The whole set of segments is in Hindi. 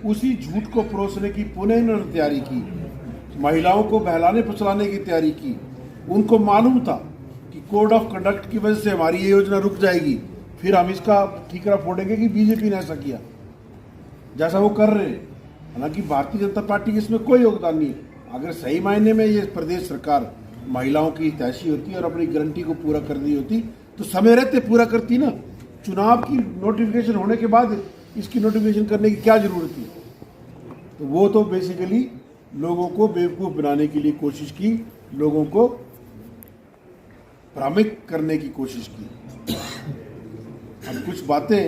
उसी झूठ को परोसने की पुनः इन्होंने तैयारी की, महिलाओं को बहलाने फुसलाने की तैयारी की। उनको मालूम था कि कोड ऑफ कंडक्ट की वजह से हमारी ये योजना रुक जाएगी, फिर हम इसका ठीकरा फोड़ेंगे कि बीजेपी ने ऐसा किया, जैसा वो कर रहे हैं। हालांकि भारतीय जनता पार्टी की इसमें कोई योगदान नहीं है। अगर सही मायने में ये प्रदेश सरकार महिलाओं की हितैषी होती और अपनी गारंटी को पूरा कर दी होती तो समय रहते पूरा करती ना। चुनाव की नोटिफिकेशन होने के बाद इसकी नोटिफिकेशन करने की क्या जरूरत थी? तो वो तो बेसिकली लोगों को बेवकूफ़ बनाने के लिए कोशिश की, लोगों को भ्रमित करने की कोशिश की। अब कुछ बातें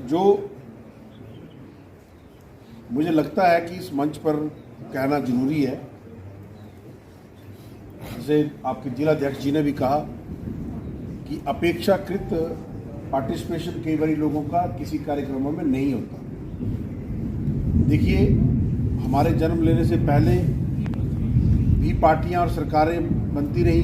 जो मुझे लगता है कि इस मंच पर कहना जरूरी है, जैसे आपके जिलाध्यक्ष जी ने भी कहा कि अपेक्षाकृत पार्टिसिपेशन कई बार लोगों का किसी कार्यक्रमों में नहीं होता। देखिए, हमारे जन्म लेने से पहले भी पार्टियां और सरकारें बनती रही,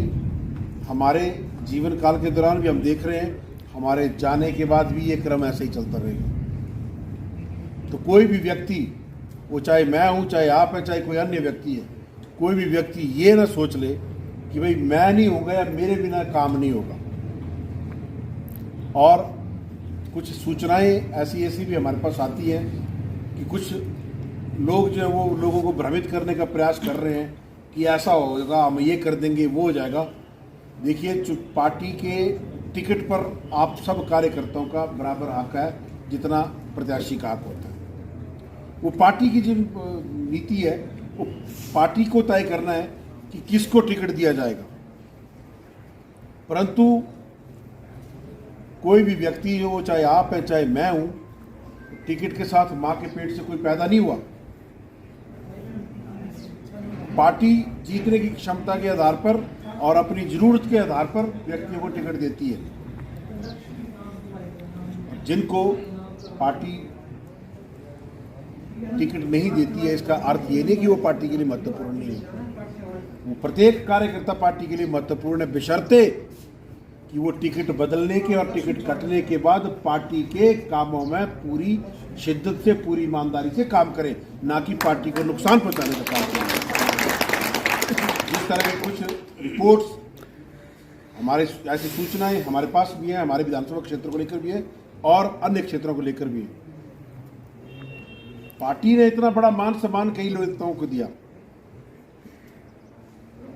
हमारे जीवन काल के दौरान भी हम देख रहे हैं, हमारे जाने के बाद भी ये क्रम ऐसे ही चलता रहेगा। तो कोई भी व्यक्ति, वो चाहे मैं हूँ, चाहे आप है, चाहे कोई अन्य व्यक्ति है, कोई भी व्यक्ति ये ना सोच ले कि भाई मैं नहीं होगा या मेरे बिना काम नहीं होगा। और कुछ सूचनाएं ऐसी भी हमारे पास आती हैं कि कुछ लोग जो है वो लोगों को भ्रमित करने का प्रयास कर रहे हैं कि ऐसा होगा, हम ये कर देंगे, वो हो जाएगा। देखिए, पार्टी के टिकट पर आप सब कार्यकर्ताओं का बराबर हक है जितना प्रत्याशी का हक होता है। वो पार्टी की जो नीति है वो पार्टी को तय करना है कि किसको टिकट दिया जाएगा। परंतु कोई भी व्यक्ति हो, चाहे आप हैं चाहे मैं हूं, टिकट के साथ मां के पेट से कोई पैदा नहीं हुआ। पार्टी जीतने की क्षमता के आधार पर और अपनी जरूरत के आधार पर व्यक्तियों को टिकट देती है। जिनको पार्टी टिकट नहीं देती है, इसका अर्थ ये नहीं कि वो पार्टी के लिए महत्वपूर्ण नहीं है। वो प्रत्येक कार्यकर्ता पार्टी के लिए महत्वपूर्ण है, बशर्ते कि वो टिकट बदलने के और टिकट कटने के बाद पार्टी के कामों में पूरी शिद्दत से, पूरी ईमानदारी से काम करें, ना कि पार्टी को नुकसान पहुंचाने का काम करें। जिस तरह के कुछ रिपोर्ट्स, हमारे ऐसी सूचनाएं हमारे पास भी हैं, हमारे विधानसभा क्षेत्र को लेकर भी है और अन्य क्षेत्रों को लेकर भी है। पार्टी ने इतना बड़ा मान सम्मान कई लोगों को दिया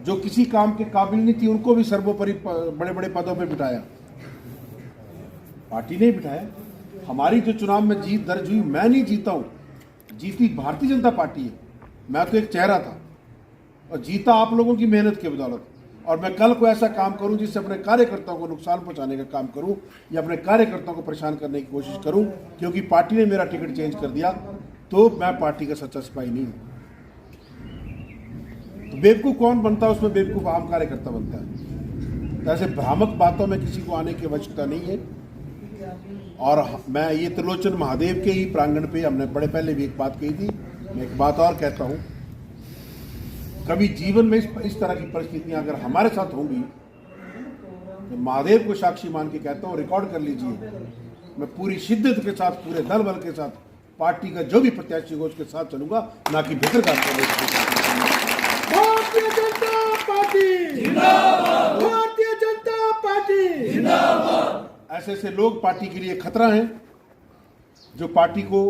जो किसी काम के काबिल नहीं थी, उनको भी सर्वोपरि बड़े बड़े पदों पर बिठाया। पार्टी ने बिठाया। हमारी जो चुनाव में जीत दर्ज हुई, मैं नहीं जीता हूं, जीती भारतीय जनता पार्टी है। मैं तो एक चेहरा था और जीता आप लोगों की मेहनत की बदौलत। और मैं कल को ऐसा काम करूं जिससे अपने कार्यकर्ताओं को नुकसान पहुंचाने का काम करूं या अपने कार्यकर्ताओं को परेशान करने की कोशिश करूं क्योंकि पार्टी ने मेरा टिकट चेंज कर दिया, तो मैं पार्टी का सच्चा सिपाही नहीं हूं। तो बेवकूफ कौन बनता है? उसमें बेवकूफ आम कार्यकर्ता बनता है। तो ऐसे भ्रामक बातों में किसी को आने की आवश्यकता नहीं है। और मैं ये त्रिलोचन महादेव के ही प्रांगण पे हमने बड़े पहले भी एक बात कही थी, मैं एक बात और कहता हूं, कभी जीवन में इस तरह की परिस्थितियां अगर हमारे साथ होंगी तो महादेव को साक्षी मान के कहता हूं, रिकॉर्ड कर लीजिए, मैं पूरी शिद्दत के साथ, पूरे दल बल के साथ, पार्टी का जो भी प्रत्याशी हो उसके साथ चलूंगा, ना कि भितरघात भारतीय जनता पार्टी जिंदाबाद, भारतीय जनता पार्टी जिंदाबाद। ऐसे ऐसे लोग पार्टी के लिए खतरा हैं जो पार्टी को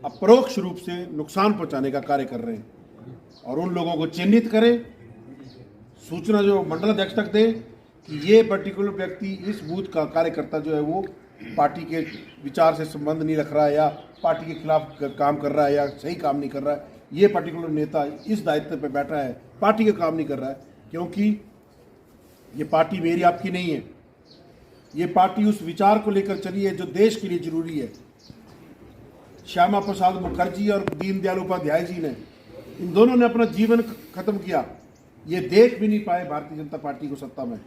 अपरोक्ष रूप से नुकसान पहुंचाने का कार्य कर रहे हैं। और उन लोगों को चिन्हित करें, सूचना जो मंडल अध्यक्ष तक दें कि ये पर्टिकुलर व्यक्ति, इस बूथ का कार्यकर्ता जो है वो पार्टी के विचार से संबंध नहीं रख रहा है या पार्टी के खिलाफ काम कर रहा है या सही काम नहीं कर रहा है। ये पर्टिकुलर नेता इस दायित्व पर बैठा है, पार्टी का काम नहीं कर रहा है, क्योंकि ये पार्टी मेरी आपकी नहीं है। ये पार्टी उस विचार को लेकर चली है जो देश के लिए जरूरी है। श्यामा प्रसाद मुखर्जी और दीनदयाल उपाध्याय जी ने, इन दोनों ने अपना जीवन खत्म किया, ये देख भी नहीं पाए भारतीय जनता पार्टी को सत्ता में।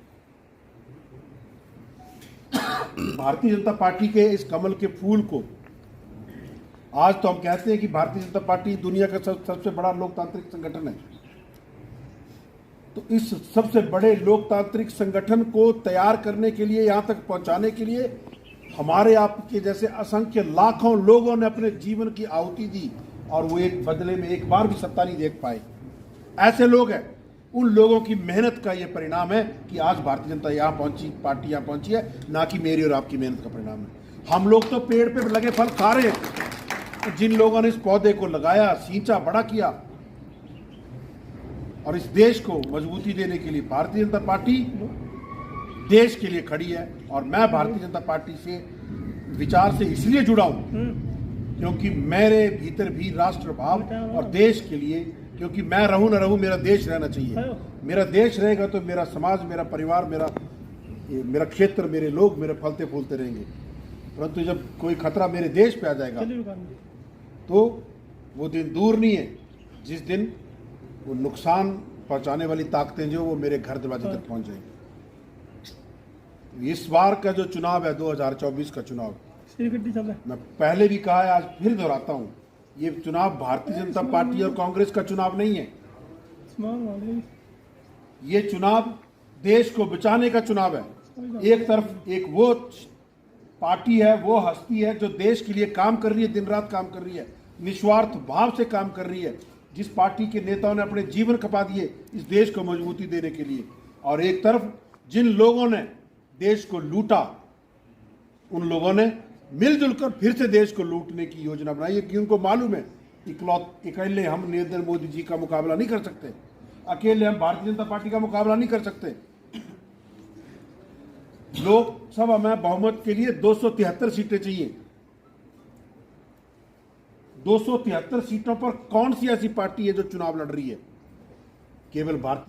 भारतीय जनता पार्टी के इस कमल के फूल को आज तो हम कहते हैं कि भारतीय जनता पार्टी दुनिया का सबसे बड़ा लोकतांत्रिक संगठन है। तो इस सबसे बड़े लोकतांत्रिक संगठन को तैयार करने के लिए, यहां तक पहुंचाने के लिए हमारे आपके जैसे असंख्य लाखों लोगों ने अपने जीवन की आहुति दी और वो एक बदले में एक बार भी सत्ता नहीं देख पाए। ऐसे लोग हैं, उन लोगों की मेहनत का ये परिणाम है कि आज भारतीय जनता यहाँ पहुंची, पार्टी यहाँ पहुंची है, ना कि मेरी और आपकी मेहनत का परिणाम है। हम लोग तो पेड़ पे लगे फल खा रहे हैं। जिन लोगों ने इस पौधे को लगाया, सींचा, बड़ा किया और इस देश को मजबूती देने के लिए भारतीय जनता पार्टी देश के लिए खड़ी है। और मैं भारतीय जनता पार्टी से विचार से इसलिए जुड़ा हूं क्योंकि मेरे भीतर भी राष्ट्र भाव और देश के लिए, क्योंकि मैं रहूं न रहूं, मेरा देश रहना चाहिए। मेरा देश रहेगा तो मेरा समाज, मेरा परिवार, मेरा क्षेत्र, मेरे लोग मेरे फलते फूलते रहेंगे। परंतु जब कोई खतरा मेरे देश पे आ जाएगा तो वो दिन दूर नहीं है जिस दिन वो नुकसान पहुंचाने वाली ताकतें जो वो मेरे घर दरवाजे तक पहुंच जाएंगी। इस बार का जो चुनाव है, 2024 का चुनाव, मैं पहले भी कहा है, आज फिर दोहराता हूं, ये चुनाव भारतीय जनता पार्टी और कांग्रेस का चुनाव नहीं है। ये चुनाव देश को बचाने का चुनाव है। एक तरफ एक वो पार्टी है, वो हस्ती है जो देश के लिए काम कर रही है, दिन रात काम कर रही है, निस्वार्थ भाव से काम कर रही है, जिस पार्टी के नेताओं ने अपने जीवन खपा दिए इस देश को मजबूती देने के लिए। और एक तरफ जिन लोगों ने देश को लूटा, उन लोगों ने मिलजुल कर फिर से देश को लूटने की योजना बनाई है कि उनको मालूम है अकेले हम नरेंद्र मोदी जी का मुकाबला नहीं कर सकते, अकेले हम भारतीय जनता पार्टी का मुकाबला नहीं कर सकते। लोकसभा में बहुमत के लिए 273 सीटें चाहिए। 273 सीटों पर कौन सी ऐसी पार्टी है जो चुनाव लड़ रही है? केवल भारतीय